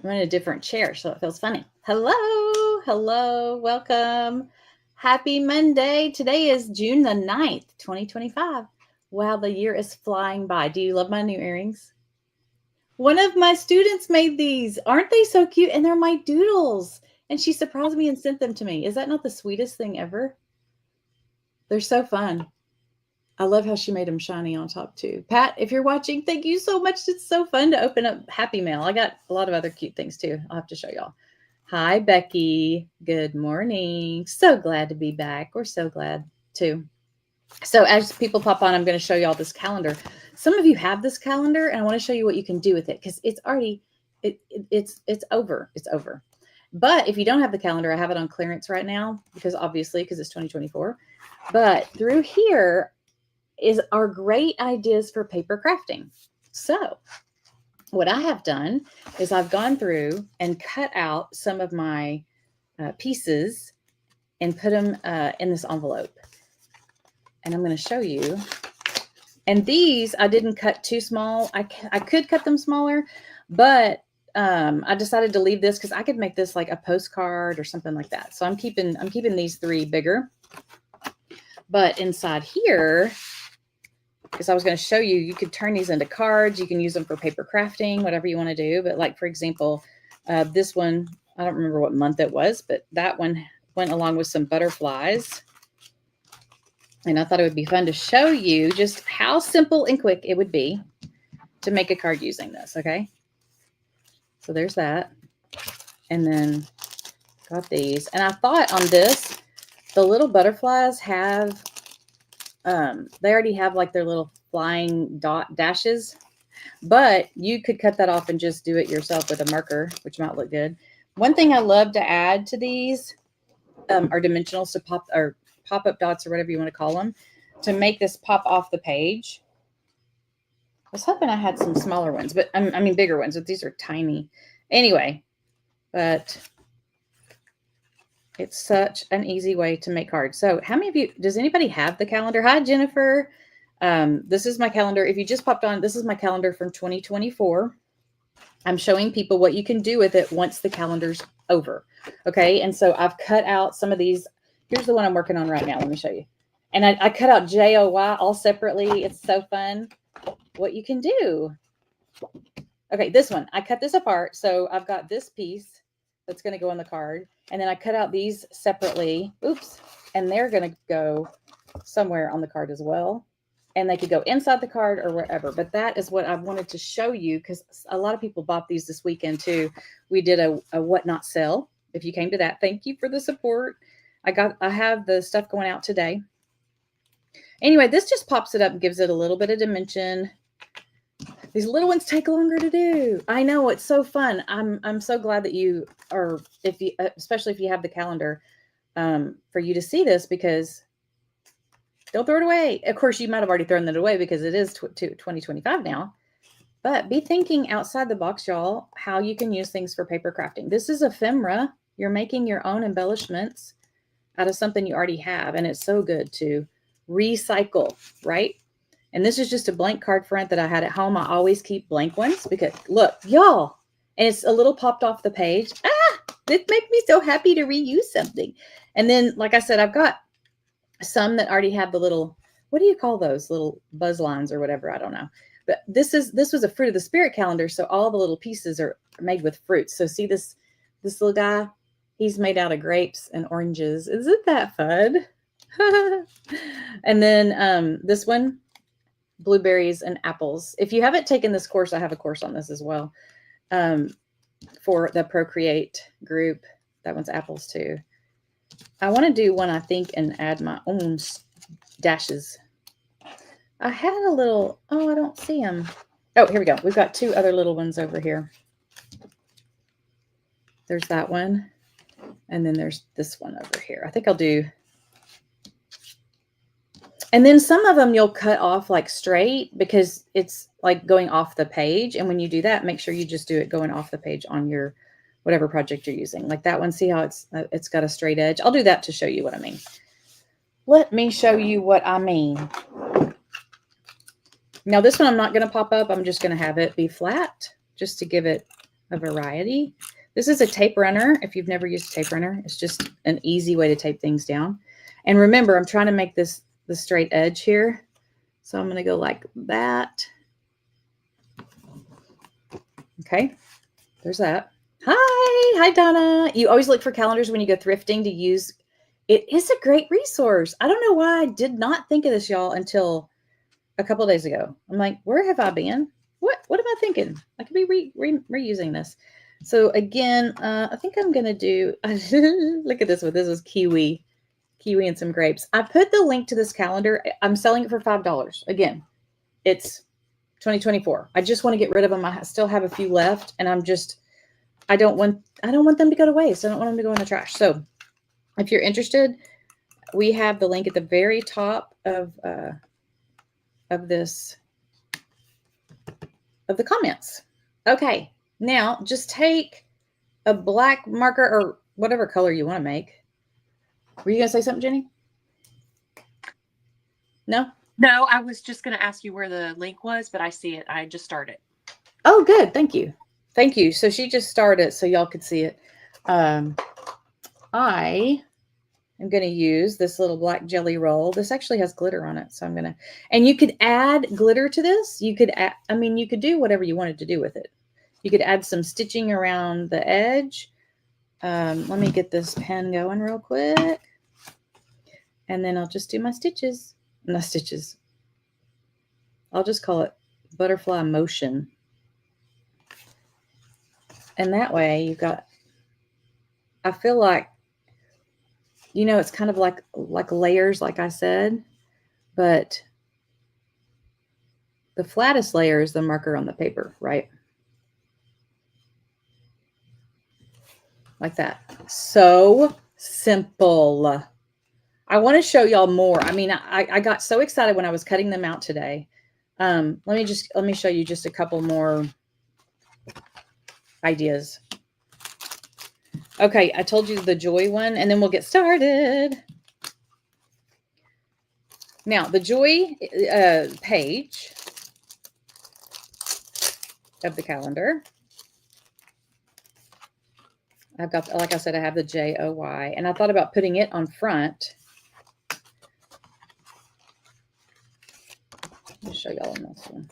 I'm in a different chair, so it feels funny. Hello, welcome. Happy Monday. Today is June the 9th, 2025. Wow, the year is flying by. Do you love my new earrings? One of my students made these. Aren't they so cute? And they're my doodles. And she surprised me and sent them to me. Is that not the sweetest thing ever? They're so fun. I love how she made them shiny on top too. Pat, if you're watching, thank you so much. It's so fun to open up Happy Mail. I got a lot of other cute things too. I'll have to show y'all. Hi, Becky. Good morning. So glad to be back. We're so glad too. So as people pop on, I'm going to show y'all this calendar. Some of you have this calendar, and I want to show you what you can do with it because it's already it's over. It's over. But if you don't have the calendar, I have it on clearance right now because it's 2024. But through here is our great ideas for paper crafting. So what I have done is I've gone through and cut out some of my pieces and put them in this envelope. And I'm going to show you. And these I didn't cut too small. I could cut them smaller, but I decided to leave this because I could make this like a postcard or something like that. So I'm keeping these three bigger. But inside here, because I was going to show you, you could turn these into cards. You can use them for paper crafting, whatever you want to do. But like, for example, this one, I don't remember what month it was, but that one went along with some butterflies. And I thought it would be fun to show you just how simple and quick it would be to make a card using this, okay? So there's that. And then got these. And I thought on this, the little butterflies have they already have like their little flying dashes, but you could cut that off and just do it yourself with a marker, which might look good. One thing I love to add to these are dimensionals to pop-up dots or whatever you want to call them to make this pop off the page. I was hoping I had some smaller ones, but I mean bigger ones, but these are tiny. Anyway, but it's such an easy way to make cards. So how many of you, does anybody have the calendar? Hi, Jennifer. This is my calendar. If you just popped on, this is my calendar from 2024. I'm showing people what you can do with it once the calendar's over. Okay. And so I've cut out some of these. Here's the one I'm working on right now. Let me show you. And I cut out JOY all separately. It's so fun what you can do. Okay. This one, I cut this apart. So I've got this piece that's going to go on the card. And then I cut out these separately. Oops. And they're going to go somewhere on the card as well. And they could go inside the card or wherever. But that is what I wanted to show you because a lot of people bought these this weekend too. We did a whatnot sale. If you came to that, thank you for the support. I have the stuff going out today. Anyway, this just pops it up and gives it a little bit of dimension. These little ones take longer to do. I know, it's so fun. I'm so glad that you are, especially if you have the calendar, for you to see this because don't throw it away. Of course, you might have already thrown it away because it is 2025 now. But be thinking outside the box, y'all, how you can use things for paper crafting. This is ephemera. You're making your own embellishments out of something you already have. And it's so good to recycle, right? And this is just a blank card front that I had at home. I always keep blank ones because look, y'all, and it's a little popped off the page. It makes me so happy to reuse something. And then, like I said, I've got some that already have the little, what do you call those little buzz lines or whatever? I don't know. But this was a Fruit of the Spirit calendar. So all the little pieces are made with fruits. So see this little guy, he's made out of grapes and oranges. Isn't that fun? And then this one, blueberries and apples. If you haven't taken this course, I have a course on this as well for the Procreate group. That one's apples too. I want to do one, I think, and add my own dashes. I had a little, oh, I don't see them. Oh, here we go. We've got two other little ones over here. There's that one. And then there's this one over here. I think I'll do. And then some of them you'll cut off like straight because it's like going off the page. And when you do that, make sure you just do it going off the page on your whatever project you're using. Like that one, see how it's got a straight edge? I'll do that to show you what I mean. Let me show you what I mean. Now this one I'm not going to pop up. I'm just going to have it be flat just to give it a variety. This is a tape runner. If you've never used a tape runner, it's just an easy way to tape things down. And remember, I'm trying to make this the straight edge here. So I'm going to go like that. Okay, there's that. Hi, Donna. You always look for calendars when you go thrifting to use. It is a great resource. I don't know why I did not think of this, y'all, until a couple of days ago. I'm like, where have I been? What am I thinking? I could be reusing this. So again, I think I'm going to do, look at this one. This is kiwi and some grapes. I put the link to this calendar. I'm selling it for $5. Again, it's 2024. I just want to get rid of them. I still have a few left, and I don't want them to go to waste. I don't want them to go in the trash. So if you're interested, we have the link at the very top of the comments. Okay, now just take a black marker or whatever color you want to make. Were you gonna say something, Jenny? No, I was just gonna ask you where the link was, but I see it. I just started. Oh, good. Thank you. So she just started so y'all could see it. I am going to use this little black jelly roll. This actually has glitter on it. So I'm going to, and you could add glitter to this. You could add, you could do whatever you wanted to do with it. You could add some stitching around the edge. Let me get this pen going real quick. And then I'll just do my stitches. Not stitches. I'll just call it butterfly motion. And that way you've got, I feel like, it's kind of like layers, like I said, but the flattest layer is the marker on the paper, right? Like that. So simple. I want to show y'all more. I got so excited when I was cutting them out today. Let me show you just a couple more ideas. Okay, I told you the joy one, and then we'll get started. Now, the joy page of the calendar. I've got, like I said, I have the JOY, and I thought about putting it on front. Let me show y'all on this one.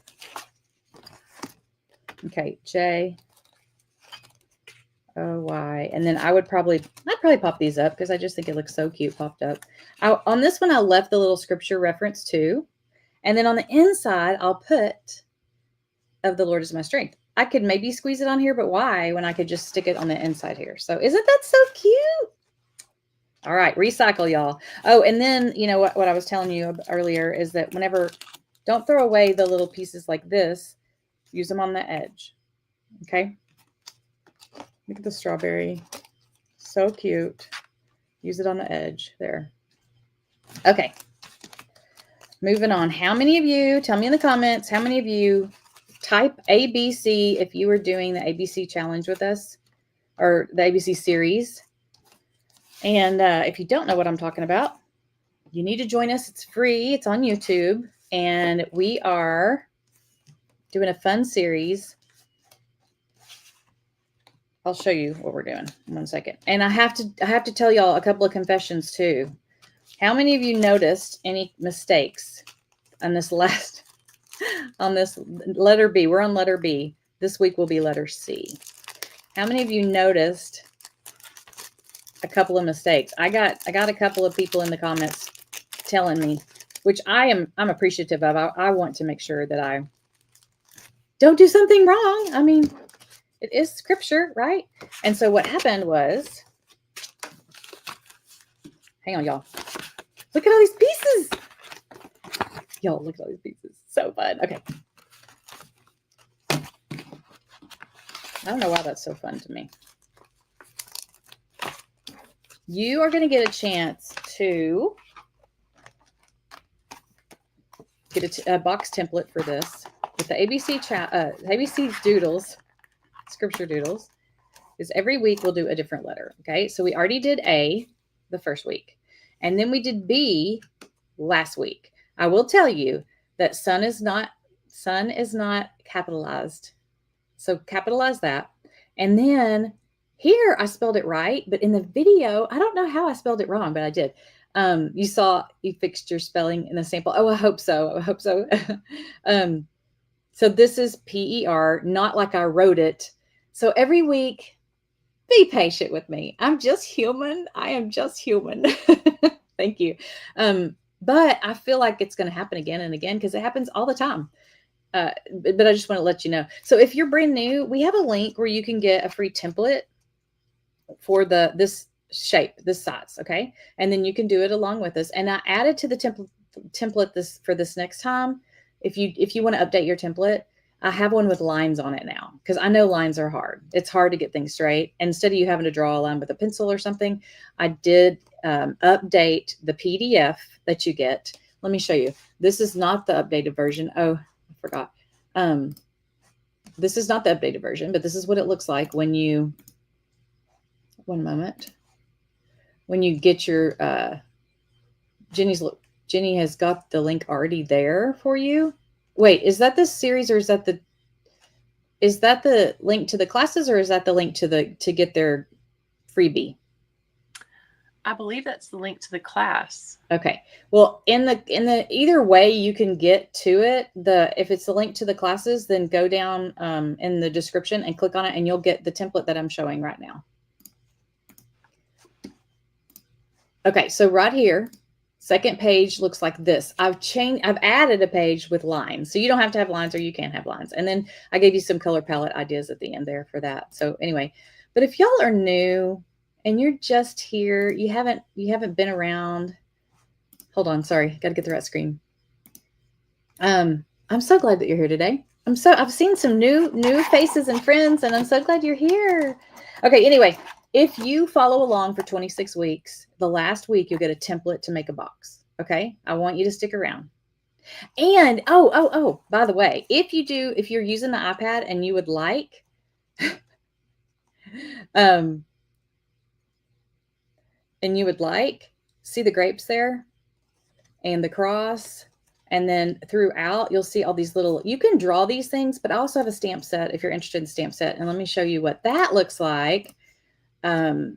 Okay, JOY, and then I'd probably pop these up because I just think it looks so cute popped up. On this one, I left the little scripture reference too, and then on the inside, I'll put "of the Lord is my strength." I could maybe squeeze it on here, but why when I could just stick it on the inside here? So isn't that so cute? All right, recycle, y'all. Oh, and then what I was telling you earlier is that don't throw away the little pieces like this. Use them on the edge. Okay. Look at the strawberry. So cute. Use it on the edge there. Okay. Moving on. How many of you, tell me in the comments, how many of you type ABC if you were doing the ABC challenge with us or the ABC series? And if you don't know what I'm talking about, you need to join us. It's free. It's on YouTube. And we are doing a fun series. I'll show you what we're doing in 1 second. And I have to tell y'all a couple of confessions too. How many of you noticed any mistakes on this on this letter B? We're on letter B. This week will be letter C. How many of you noticed a couple of mistakes? I got a couple of people in the comments telling me, which I'm appreciative of. I want to make sure that I don't do something wrong. It is scripture, right? And so what happened was, hang on, y'all. Look at all these pieces. Y'all, look at all these pieces. So fun. Okay. I don't know why that's so fun to me. You are going to get a chance to get a box template for this with the ABC Doodles, Scripture Doodles. Is every week we'll do a different letter. Okay, so we already did A the first week, and then we did B last week. I will tell you that sun is not capitalized, so capitalize that. And then here I spelled it right, but in the video, I don't know how I spelled it wrong, but I did. You fixed your spelling in the sample. Oh, I hope so. I hope so. So this is PER, not like I wrote it. So every week, be patient with me. I'm just human. I am just human. Thank you. But I feel like it's going to happen again and again because it happens all the time. But I just want to let you know. So if you're brand new, we have a link where you can get a free template for this shape, this size. Okay. And then you can do it along with us. And I added to the template this next time. If you want to update your template, I have one with lines on it now because I know lines are hard. It's hard to get things straight. And instead of you having to draw a line with a pencil or something, I did update the PDF that you get. Let me show you. This is not the updated version. Oh, I forgot. This is not the updated version, but this is what it looks like when you, one moment, when you get your, Jenny has got the link already there for you. Wait, is that this series or is that the link to the classes or is that the link to get their freebie? I believe that's the link to the class. Okay. Well, in the either way you can get to it. If it's the link to the classes, then go down in the description and click on it and you'll get the template that I'm showing right now. Okay, so right here, second page looks like this. I've added a page with lines. So you don't have to have lines or you can have lines. And then I gave you some color palette ideas at the end there for that. So anyway, but if y'all are new and you're just here, you haven't been around. Hold on, sorry, got to get the right screen. I'm so glad that you're here today. I've seen some new faces and friends, and I'm so glad you're here. Okay, anyway, if you follow along for 26 weeks, the last week you'll get a template to make a box. Okay, I want you to stick around. And by the way, if you're using the iPad and you would like, see the grapes there and the cross. And then throughout, you'll see all these you can draw these things, but I also have a stamp set if you're interested in stamp set. And let me show you what that looks like. I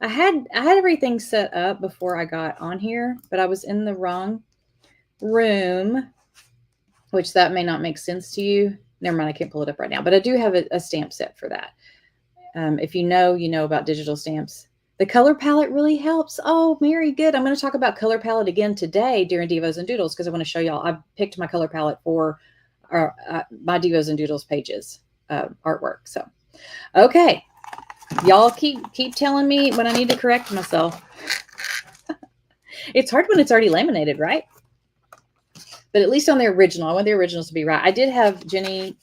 had everything set up before I got on here, but I was in the wrong room, which that may not make sense to you. Never mind, I can't pull it up right now, but I do have a stamp set for that. If you know about digital stamps. The color palette really helps. Oh, Mary, good. I'm going to talk about color palette again today during Devos and Doodles because I want to show y'all. I picked my color palette for my Devos and Doodles pages artwork. So, okay, y'all keep telling me when I need to correct myself. It's hard when it's already laminated, right? But at least on the original, I want the originals to be right. I did have Jenny.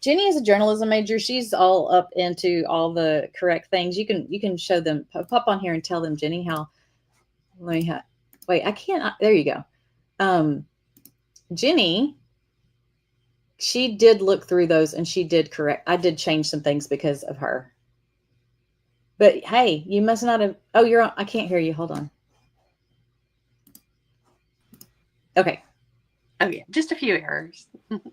Jenny is a journalism major. She's all up into all the correct things. You can show them, pop on here and tell them, Jenny, how, wait, I can't, there you go. Jenny, she did look through those and she did correct. I did change some things because of her. But hey, you must not have, oh, you're on, I can't hear you. Hold on. Okay. Oh yeah, just a few errors.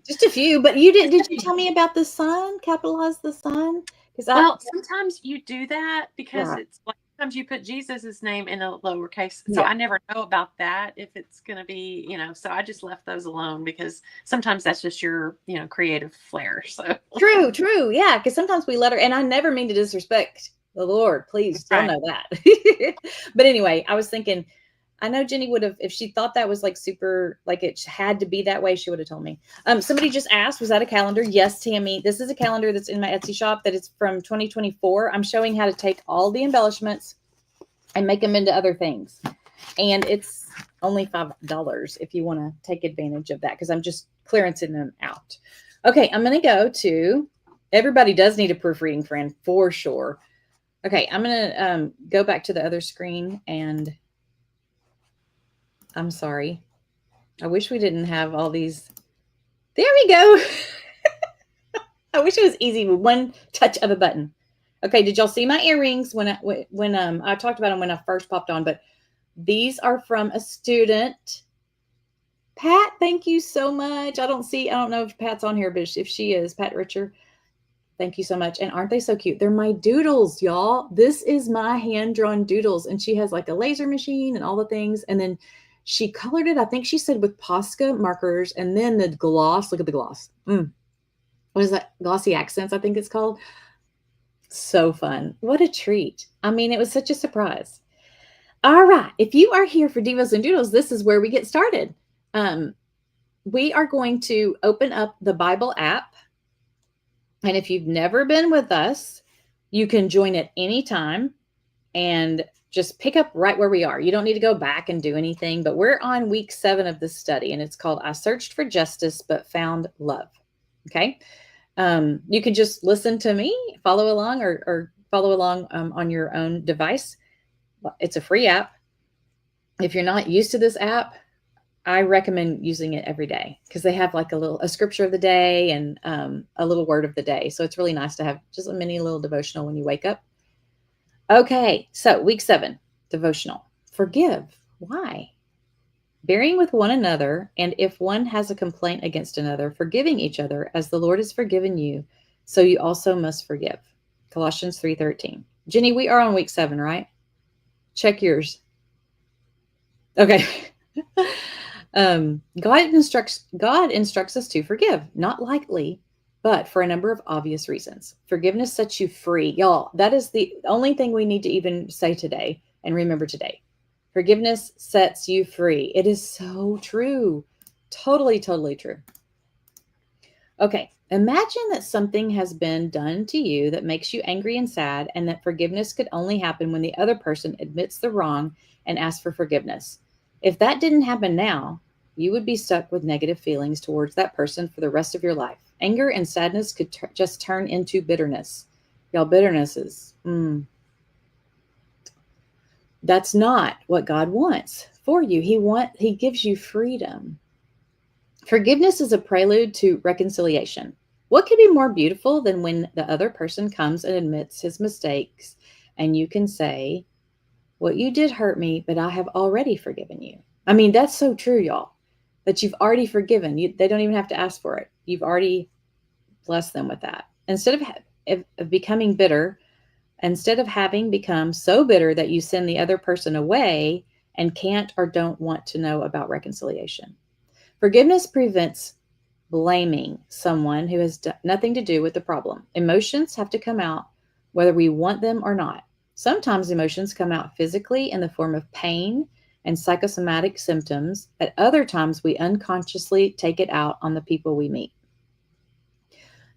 Just a few, but did you tell me about the sun? Capitalize the sun? Well, sometimes you do that because right. it's like sometimes you put Jesus's name in a lowercase. So Yeah. I never know about that if it's going to be, so I just left those alone because sometimes that's just your, creative flair. So True. Yeah. Because sometimes we and I never mean to disrespect the Lord. Please don't know that. But anyway, I was thinking, I know Jenny would have, if she thought that was like super, like it had to be that way, she would have told me. Somebody just asked, was that a calendar? Yes, Tammy. This is a calendar that's in my Etsy shop that is from 2024. I'm showing how to take all the embellishments and make them into other things. And it's only $5 if you want to take advantage of that because I'm just clearancing them out. Okay, I'm going to go to, everybody does need a proofreading friend for sure. Okay, I'm going to go back to the other screen and I'm sorry. I wish we didn't have all these. There we go. I wish it was easy with one touch of a button. Okay, did y'all see my earrings when I talked about them when I first popped on? But these are from a student. Pat, thank you so much. I don't know if Pat's on here, but if she is, Pat Richer. Thank you so much. And aren't they so cute? They're my doodles, y'all. This is my hand-drawn doodles. And she has like a laser machine and all the things. And then she colored it, I think she said with Posca markers, and then the gloss. Look at the gloss. What is that? Glossy Accents, I think it's called. So fun. What a treat. I mean, it was such a surprise. All right. If you are here for Devos and Doodles, this is where we get started. We are going to open up the Bible app. And if you've never been with us, you can join at any time and just pick up right where we are. You don't need to go back and do anything, but we're on week 7 of this study, and it's called I Searched for Justice but Found Love. Okay. You can just listen to me, follow along, or follow along on your own device. It's a free app. If you're not used to this app, I recommend using it every day because they have like a scripture of the day and a little word of the day. So it's really nice to have just a mini little devotional when you wake up. Okay, so week 7, devotional. Forgive. Why? Bearing with one another, and if one has a complaint against another, forgiving each other as the Lord has forgiven you, so you also must forgive. Colossians 3:13. Jenny, we are on week 7, right? Check yours. Okay. God instructs us to forgive, not lightly, but for a number of obvious reasons. Forgiveness sets you free. Y'all, that is the only thing we need to even say today and remember today. Forgiveness sets you free. It is so true. Totally, totally true. Okay, imagine that something has been done to you that makes you angry and sad, and that forgiveness could only happen when the other person admits the wrong and asks for forgiveness. If that didn't happen now, you would be stuck with negative feelings towards that person for the rest of your life. Anger and sadness could just turn into bitterness. Y'all, bitterness is, that's not what God wants for you. He gives you freedom. Forgiveness is a prelude to reconciliation. What could be more beautiful than when the other person comes and admits his mistakes and you can say, what you did hurt me, but I have already forgiven you. I mean, that's so true, y'all, that you've already forgiven. They don't even have to ask for it. You've already blessed them with that. Instead of becoming bitter, instead of having become so bitter that you send the other person away and can't or don't want to know about reconciliation. Forgiveness prevents blaming someone who has nothing to do with the problem. Emotions have to come out whether we want them or not. Sometimes emotions come out physically in the form of pain and psychosomatic symptoms. At other times, we unconsciously take it out on the people we meet.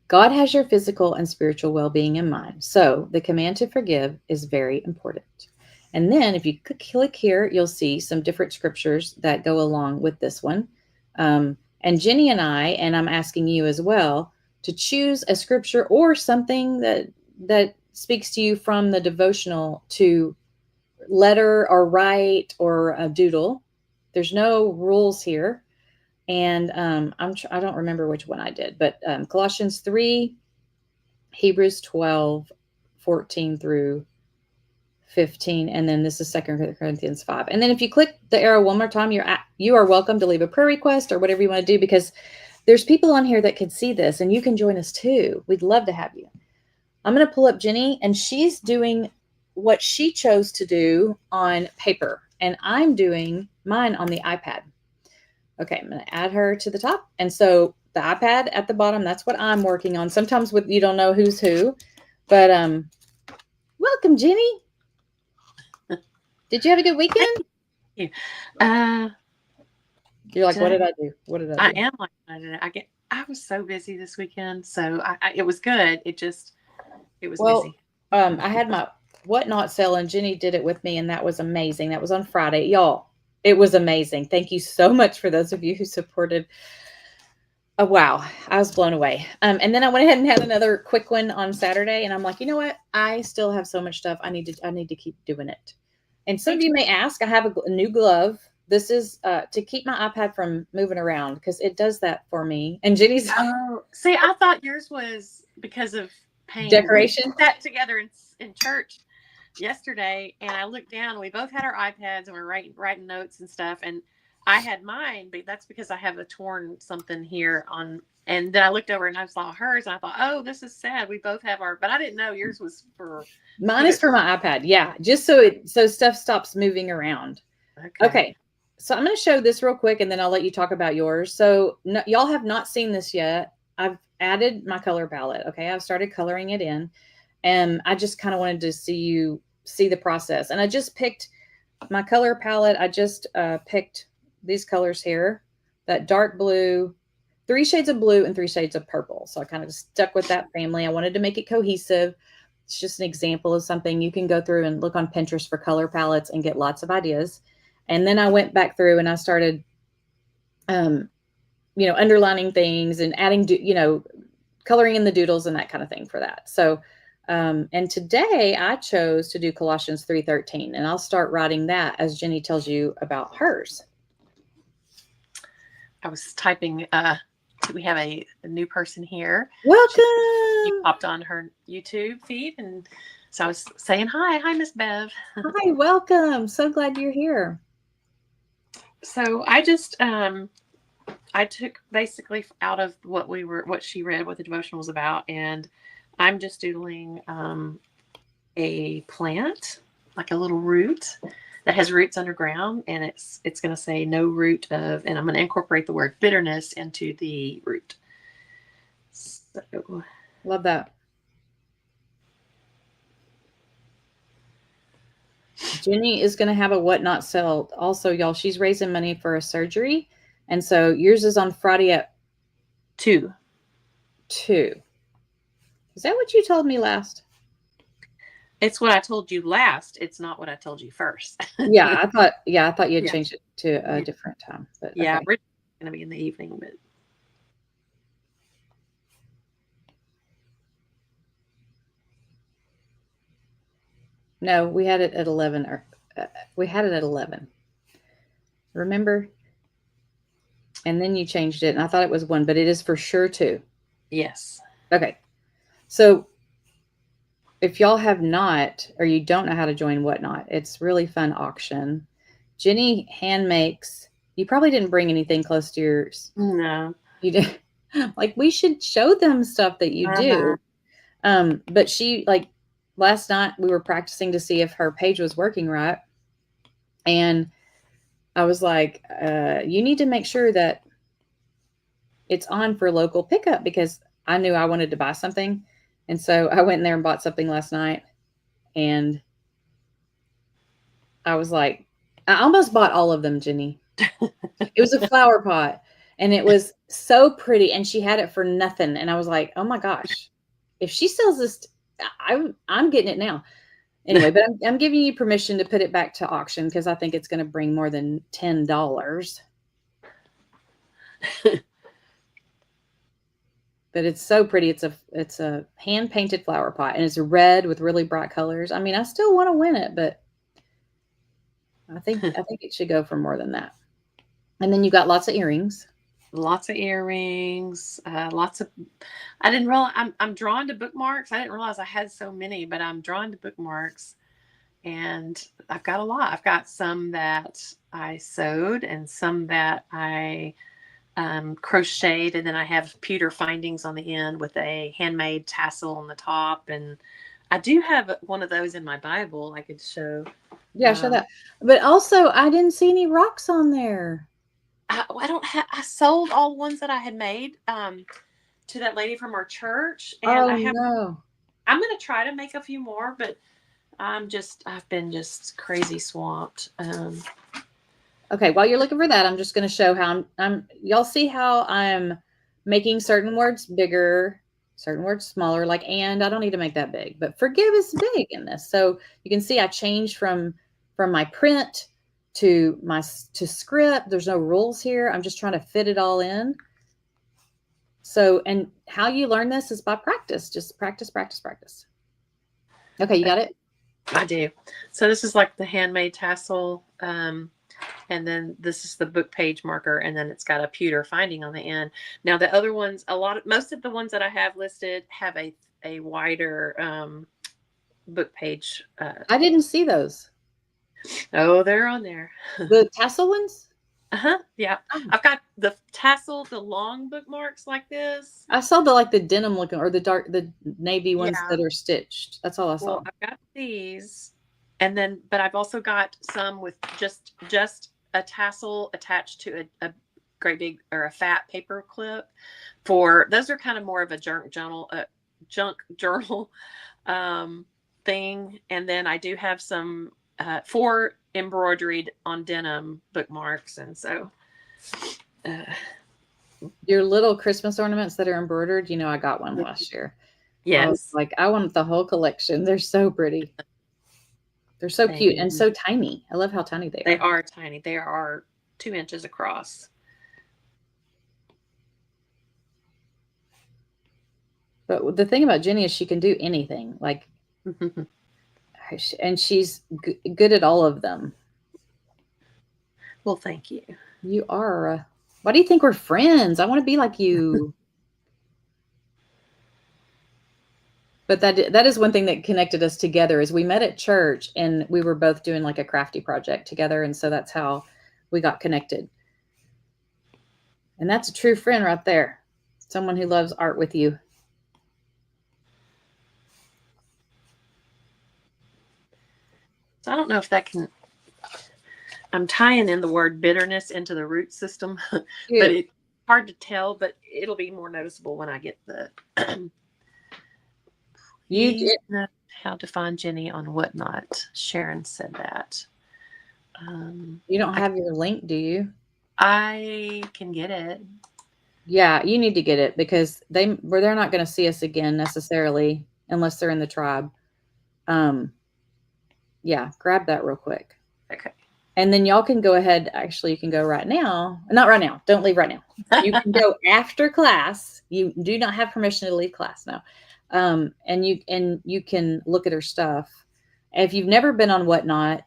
God has your physical and spiritual well-being in mind, so the command to forgive is very important. And then if you click here, you'll see some different scriptures that go along with this one. And Jenny and I'm asking you as well to choose a scripture or something that speaks to you from the devotional to letter or write or a doodle. There's no rules here. And I don't remember which one I did, but Colossians 3, Hebrews 12, 14 through 15, and then this is 2 Corinthians 5. And then if you click the arrow one more time, you are welcome to leave a prayer request or whatever you want to do, because there's people on here that can see this and you can join us too. We'd love to have you. I'm going to pull up Jenny, and she's doing what she chose to do on paper, and I'm doing mine on the iPad. Okay, I'm going to add her to the top. And so the iPad at the bottom, that's what I'm working on. Sometimes you don't know who's who, but welcome, Jenny. Did you have a good weekend? Thank you. You're like, what did I do? What did I do? I am like, I was so busy this weekend, so it was good. It was busy. I had my whatnot sale, and Jenny did it with me, and that was amazing. That was on Friday, y'all. It was amazing. Thank you so much for those of you who supported. Oh, wow. I was blown away. And then I went ahead and had another quick one on Saturday, and I'm like, you know what? I still have so much stuff. I need to keep doing it. And some of you may ask, I have a new glove. This is to keep my iPad from moving around because it does that for me. And Jenny's. Oh, see, I thought yours was because of pain. Decoration. We sat together in church yesterday, and I looked down. We both had our iPads, and we're writing notes and stuff. And I had mine, but that's because I have a torn something here on And then I looked over and I saw hers, and I thought, oh, this is sad. We both have but I didn't know yours was to Mine keep is it. for my iPad. Yeah. Just so stuff stops moving around. Okay. Okay. So I'm going to show this real quick and then I'll let you talk about yours. So no, y'all have not seen this yet. I've added my color palette. Okay. I've started coloring it in and I just kind of wanted to see the process. And I just picked my color palette. I just picked these colors here, that dark blue, 3 shades of blue and 3 shades of purple. So I kind of stuck with that family. I wanted to make it cohesive. It's just an example of something you can go through and look on Pinterest for color palettes and get lots of ideas. And then I went back through and I started, underlining things and adding, coloring in the doodles and that kind of thing for that. So, and today I chose to do Colossians 3:13, and I'll start writing that as Jenny tells you about hers. I was typing. We have a new person here. Welcome. You popped on her YouTube feed, and so I was saying hi, Miss Bev. Hi, welcome. So glad you're here. So I just I took basically out of what she read, what the devotional was about, and I'm just doodling a plant, like a little root that has roots underground, and it's going to say no root of, and I'm going to incorporate the word bitterness into the root. So, love that. Jenny is going to have a whatnot sale. Also, y'all, she's raising money for a surgery. And so yours is on Friday at 2. Is that what you told me last? It's what I told you last. It's not what I told you first. I thought you had changed it to a different time. But yeah, okay. we're going to be in the evening, but no, we had it at 11. We had it at 11. Remember? And then you changed it, and I thought it was 1, but it is for sure 2. Yes. Okay. So if y'all have not, or you don't know how to join Whatnot, it's really fun auction. Jenny hand makes. You probably didn't bring anything close to yours. No. You did. Like, we should show them stuff that you do. But she, like, last night we were practicing to see if her page was working right. And I was like, you need to make sure that it's on for local pickup, because I knew I wanted to buy something. And so I went in there and bought something last night. And I was like, I almost bought all of them, Jenny. It was a flower pot and it was so pretty. And she had it for nothing. And I was like, oh my gosh, if she sells this, I'm getting it now. Anyway, but I'm giving you permission to put it back to auction because I think it's going to bring more than $10. But it's so pretty. It's a hand painted flower pot, and it's red with really bright colors. I mean, I still want to win it, but I think it should go for more than that. And then you got lots of earrings. Lots of earrings. Lots of. I didn't realize I'm drawn to bookmarks. I didn't realize I had so many, but I'm drawn to bookmarks, and I've got a lot. I've got some that I sewed, and some that I crocheted, and then I have pewter findings on the end with a handmade tassel on the top, and I do have one of those in my Bible I could show. Yeah, show that. But also, I didn't see any rocks on there. I don't have. I sold all the ones that I had made to that lady from our church, and no. I'm going to try to make a few more, but I've been just crazy swamped. Okay, while you're looking for that, I'm just going to show how y'all see how I'm making certain words bigger, certain words smaller, like, and I don't need to make that big, but forgive is big in this. So you can see I changed from my print to script. There's no rules here. I'm just trying to fit it all in. So, and how you learn this is by practice. Just practice, practice, practice. Okay, you got it? I do. So this is like the handmade tassel. And then this is the book page marker, and then it's got a pewter finding on the end. Now the other ones, most of the ones that I have listed have a wider book page. I didn't see those. Oh, they're on there. The tassel ones? Yeah. Oh. I've got the tassel, the long bookmarks like this. I saw the denim looking or the navy ones Yeah. that are stitched. That's all I saw. Well, I've got these, and then, but I've also got some with just a tassel attached to a great big or a fat paper clip. For those are kind of more of a junk journal um, thing. And then I do have some 4 embroidered on denim bookmarks, and so. Uh, Your little Christmas ornaments that are embroidered, I got one last year. I was yes, like, I want the whole collection. They're so pretty. They're so they cute and so tiny. I love how tiny they they are. are tiny. They are 2 inches across. But the thing about Jenny is she can do anything. Like, and she's good at all of them. Well, thank you. You are. Why do you think we're friends? I want to be like you. But that is one thing that connected us together is we met at church and we were both doing like a crafty project together. And so that's how we got connected. And that's a true friend right there. Someone who loves art with you. So I don't know if that can. I'm tying in the word bitterness into the root system, but it's hard to tell. But it'll be more noticeable when I get the. You Please did. know how to find Jenny on Whatnot. Sharon said that. You don't have your link, do you? I can get it. Yeah, you need to get it because they're not going to see us again necessarily unless they're in the tribe. Yeah, grab that real quick. Okay. And then y'all can go ahead. Actually, you can go right now. Not right now. Don't leave right now. You can go after class. You do not have permission to leave class now. And you can look at her stuff. And if you've never been on Whatnot,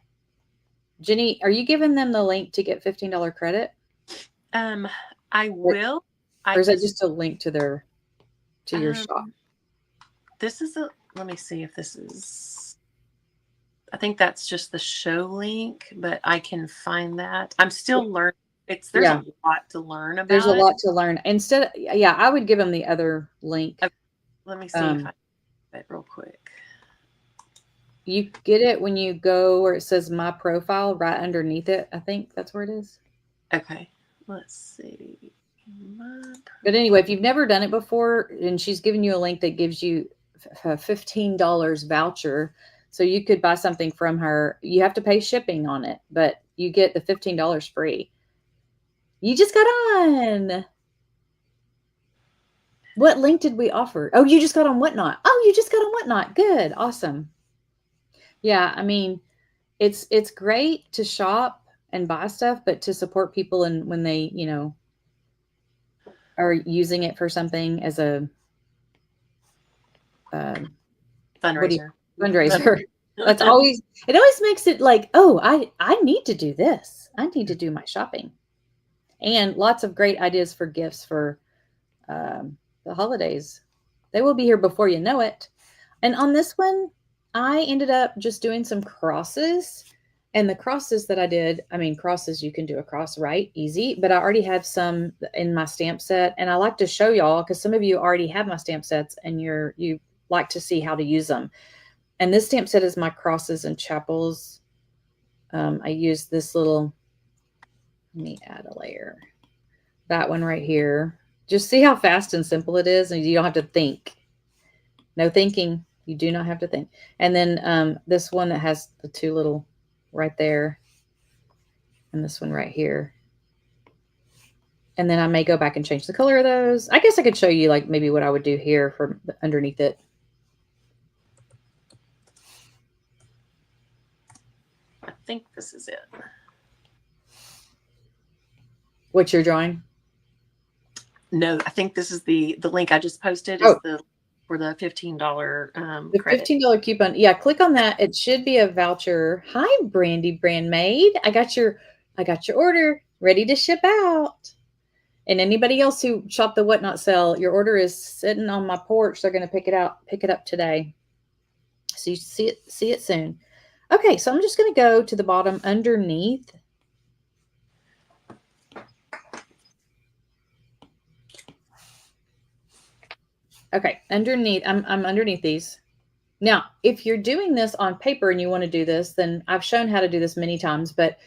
Jenny, are you giving them the link to get $15 credit? I will. Or is that just a link to your shop? This is let me see if this is. I think that's just the show link, but I can find that. I'm still learning. There's a lot to learn about. There's a lot to learn. Yeah, I would give them the other link. Okay, let me see if I get it real quick. You get it when you go where it says my profile right underneath it. I think that's where it is. Okay, let's see. But anyway, if you've never done it before, and she's giving you a link that gives you a $15 voucher, so you could buy something from her. You have to pay shipping on it, but you get the $15 free. You just got on. What link did we offer? Oh, you just got on Whatnot. Oh, you just got on Whatnot. Good. Awesome. Yeah, I mean, it's great to shop and buy stuff, but to support people and when they, are using it for something as a fundraiser. That's always it always makes it like, oh, I need to do this. I need to do my shopping. And lots of great ideas for gifts for the holidays. They will be here before you know it. And on this one, I ended up just doing some crosses. And the crosses that I did, crosses, you can do a cross, right? Easy. But I already have some in my stamp set. And I like to show y'all because some of you already have my stamp sets and you like to see how to use them. And this stamp set is my crosses and chapels. I use this little, let me add a layer. That one right here. Just see how fast and simple it is. And you don't have to think. No thinking. You do not have to think. And then this one that has the 2 little right there. And this one right here. And then I may go back and change the color of those. I guess I could show you like maybe what I would do here for underneath it. I think this is it. What you're drawing? No, I think this is the link I just posted for the $15 the credit. $15 coupon. Yeah, click on that. It should be a voucher. Hi, Brandy Brandmaid. I got your order ready to ship out. And anybody else who shopped the Whatnot sale, your order is sitting on my porch. They're going to pick it up today. So you see it soon. Okay, so I'm just going to go to the bottom underneath. Okay, underneath, I'm underneath these. Now, if you're doing this on paper and you want to do this, then I've shown how to do this many times, but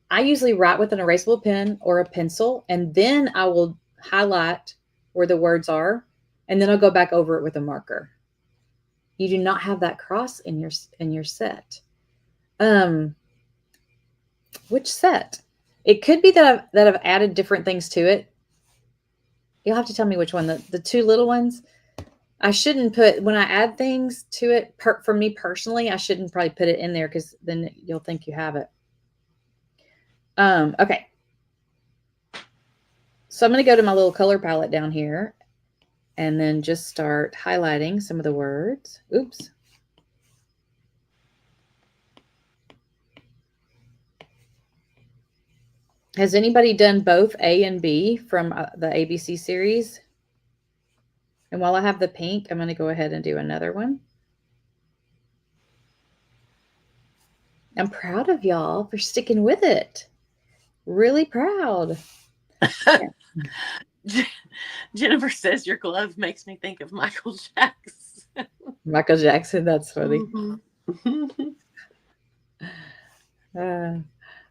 I usually write with an erasable pen or a pencil, and then I will highlight where the words are, and then I'll go back over it with a marker. You do not have that cross in your set. Which set? It could be that I've added different things to it. You'll have to tell me which one. The two little ones. I shouldn't put, when I add things to it, for me personally, I shouldn't probably put it in there because then you'll think you have it. Okay. So I'm going to go to my little color palette down here and then just start highlighting some of the words. Oops. Has anybody done both A and B from the ABC series? And while I have the pink, I'm going to go ahead and do another one. I'm proud of y'all for sticking with it. Really proud. Jennifer says your glove makes me think of Michael Jackson. Michael Jackson, that's funny. Mm-hmm.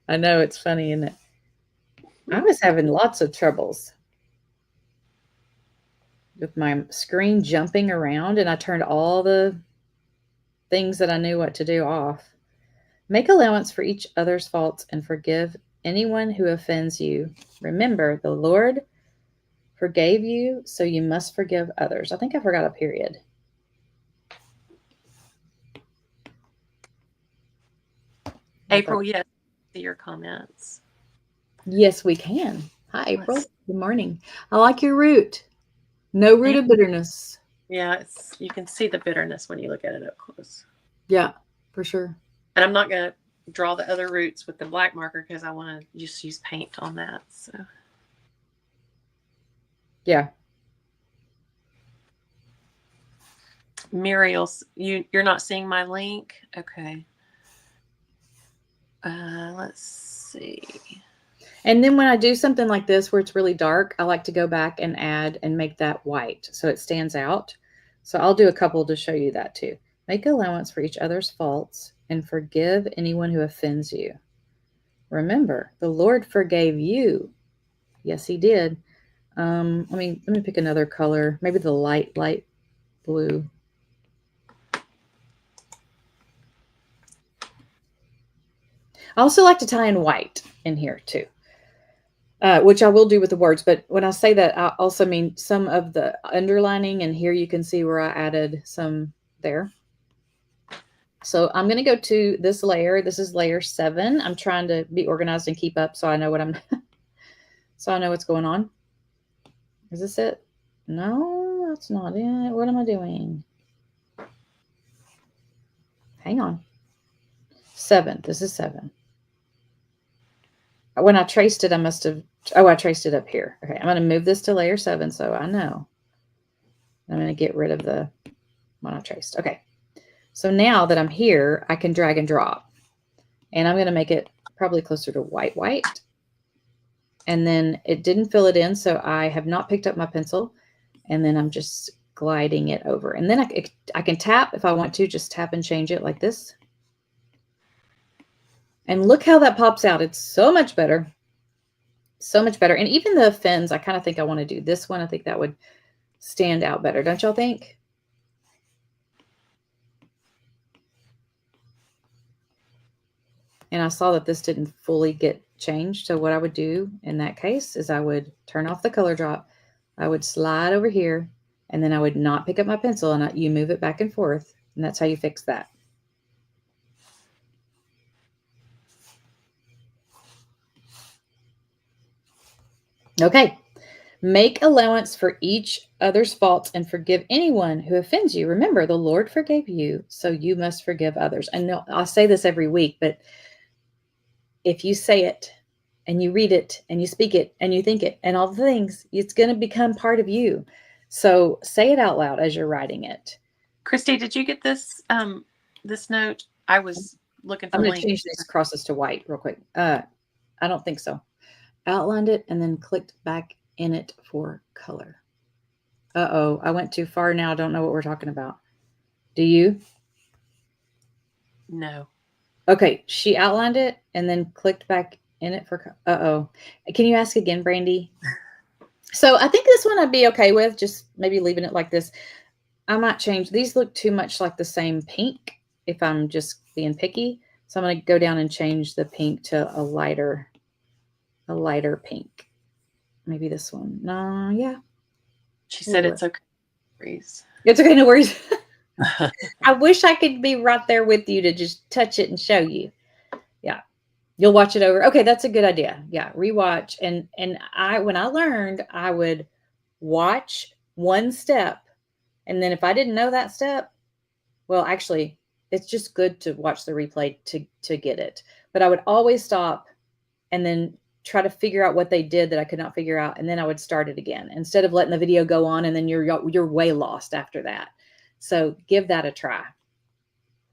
I know, it's funny, isn't it? I was having lots of troubles with my screen jumping around, and I turned all the things that I knew what to do off. Make allowance for each other's faults and forgive anyone who offends you. Remember, the Lord forgave you, so you must forgive others. I think I forgot a period. April, yes, see your comments. Yes, we can. Hi, April. Good morning. I like your root. No root of bitterness. Yeah, you can see the bitterness when you look at it up close. Yeah, for sure. And I'm not going to draw the other roots with the black marker because I want to just use paint on that. So yeah. Muriel, you're not seeing my link? Okay. Let's see. And then when I do something like this where it's really dark, I like to go back and add and make that white so it stands out. So I'll do a couple to show you that too. Make allowance for each other's faults and forgive anyone who offends you. Remember, the Lord forgave you. Yes, he did. Let me pick another color, maybe the light blue. I also like to tie in white in here too, which I will do with the words. But when I say that, I also mean some of the underlining, and here you can see where I added some there. So I'm going to go to this layer. This is layer 7. I'm trying to be organized and keep up so I know what so I know what's going on. Is this it? No, that's not it. What am I doing? Hang on. 7. This is 7. When I traced it, I must have, I traced it up here. Okay, I'm going to move this to layer 7 so I know. I'm going to get rid of the one I traced. Okay, so now that I'm here, I can drag and drop. And I'm going to make it probably closer to white. And then it didn't fill it in, so I have not picked up my pencil. And then I'm just gliding it over. And then I can tap if I want to, just tap and change it like this. And look how that pops out. It's so much better. So much better. And even the fins, I kind of think I want to do this one. I think that would stand out better. Don't y'all think? And I saw that this didn't fully get changed. So what I would do in that case is I would turn off the color drop. I would slide over here, and then I would not pick up my pencil, and you move it back and forth. And that's how you fix that. Okay. Make allowance for each other's faults and forgive anyone who offends you. Remember, the Lord forgave you, so you must forgive others. I know I'll say this every week, but if you say it and you read it and you speak it and you think it and all the things, it's going to become part of you. So say it out loud as you're writing it. Christy, did you get this this note? I was looking for I'm going to change these crosses to white real quick. I don't think so. Outlined it and then clicked back in it for color. Uh-oh, I went too far now. I don't know what we're talking about. Do you? No. Okay, she outlined it and then clicked back in it for. Uh-oh. Can you ask again, Brandy? So I think this one I'd be okay with, just maybe leaving it like this. I might change. These look too much like the same pink if I'm just being picky. So I'm going to go down and change the pink to a lighter pink. Maybe this one. No, yeah. She said it's okay. Freeze. It's okay, no worries. I wish I could be right there with you to just touch it and show you. Yeah. You'll watch it over. Okay, that's a good idea. Yeah, rewatch. And when I learned, I would watch one step, and then if I didn't know that step, well, actually, it's just good to watch the replay to get it. But I would always stop and then try to figure out what they did that I could not figure out, and then I would start it again instead of letting the video go on and then you're way lost after that. So give that a try.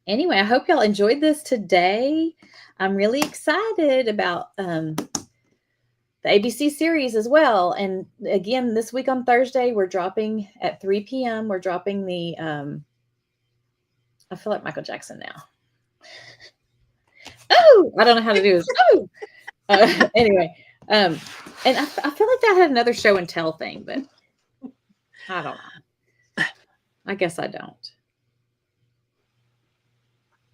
Anyway, I hope y'all enjoyed this today. I'm really excited about the ABC series as well. And again, this week on Thursday, we're dropping at 3 p.m. We're dropping the, I feel like Michael Jackson now. Oh, I don't know how to do this. Oh, anyway. And I feel like that had another show and tell thing, but I don't know. I guess I don't.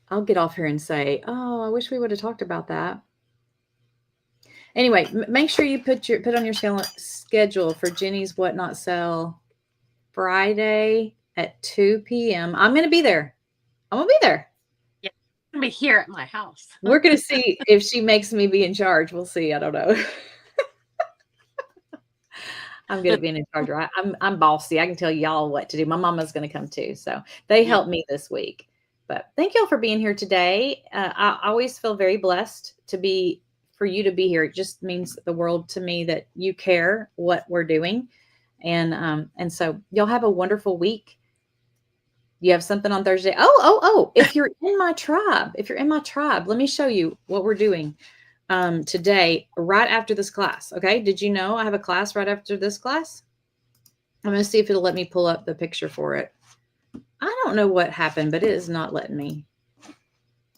I'll get off here and say, oh, I wish we would have talked about that. Anyway, make sure you put on your schedule for Jenny's What Not Sell Friday at 2 p.m. I'm going to be there. I'm going to be there. Yeah, I'm going to be here at my house. We're going to see if she makes me be in charge. We'll see. I don't know. I'm good at being in charge, right? I'm bossy. I can tell y'all what to do. My mama's going to come too. So they helped me this week. But thank y'all for being here today. I always feel very blessed for you to be here. It just means the world to me that you care what we're doing. And so y'all have a wonderful week. You have something on Thursday. Oh, if you're in my tribe, let me show you what we're doing today, right after this class. Okay. Did you know I have a class right after this class? I'm going to see if it'll let me pull up the picture for it. I don't know what happened, but it is not letting me.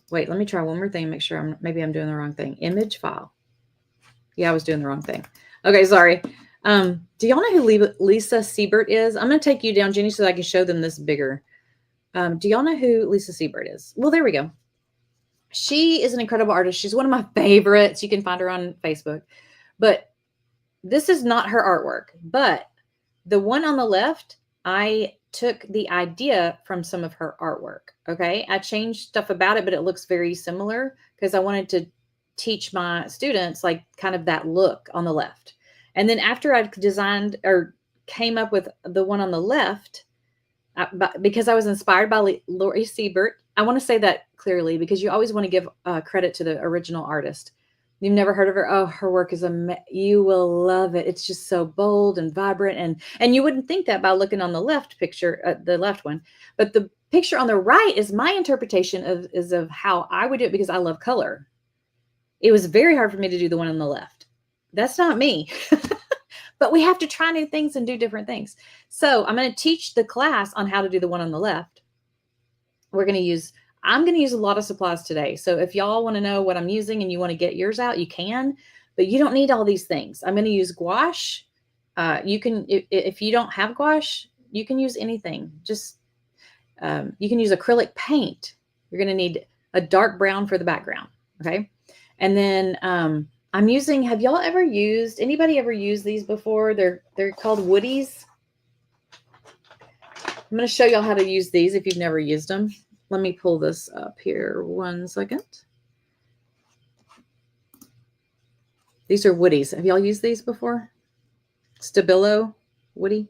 Wait, let me try one more thing. Make sure maybe I'm doing the wrong thing. Image file. Yeah, I was doing the wrong thing. Okay, sorry. Do y'all know who Lisa Siebert is? I'm going to take you down, Jenny, so that I can show them this bigger. Do y'all know who Lisa Siebert is? Well, there we go. She is an incredible artist. She's one of my favorites. You can find her on Facebook. But this is not her artwork. But the one on the left, I took the idea from some of her artwork. Okay. I changed stuff about it, but it looks very similar because I wanted to teach my students like kind of that look on the left. And then after I designed or came up with the one on the left, because I was inspired by Lori Siebert, I want to say that clearly because you always want to give credit to the original artist. You've never heard of her? Oh, her work is you will love it. It's just so bold and vibrant, and you wouldn't think that by looking on the left picture, the left one. But the picture on the right is my interpretation of how I would do it because I love color. It was very hard for me to do the one on the left. That's not me. But we have to try new things and do different things. So I'm going to teach the class on how to do the one on the left. I'm going to use a lot of supplies today. So if y'all want to know what I'm using and you want to get yours out, you can, but you don't need all these things. I'm going to use gouache. You can, if you don't have gouache, you can use anything. Just, you can use acrylic paint. You're going to need a dark brown for the background. Okay. And then, I'm using, anybody ever used these before? They're called Woodies. I'm going to show y'all how to use these if you've never used them. Let me pull this up here 1 second. These are Woodies. Have y'all used these before? Stabilo Woody.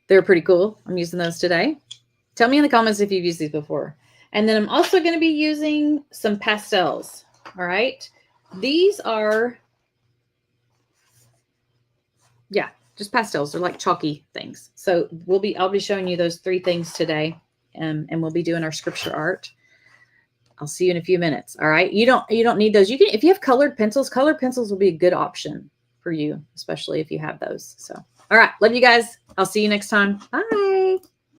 They're pretty cool. I'm using those today. Tell me in the comments if you've used these before. And then I'm also going to be using some pastels. All right. These are, just pastels. They're like chalky things. So I'll be showing you those 3 things today. And we'll be doing our scripture art. I'll see you in a few minutes. All right. You don't need those. If you have colored pencils will be a good option for you, especially if you have those. So, All right. Love you guys. I'll see you next time. Bye.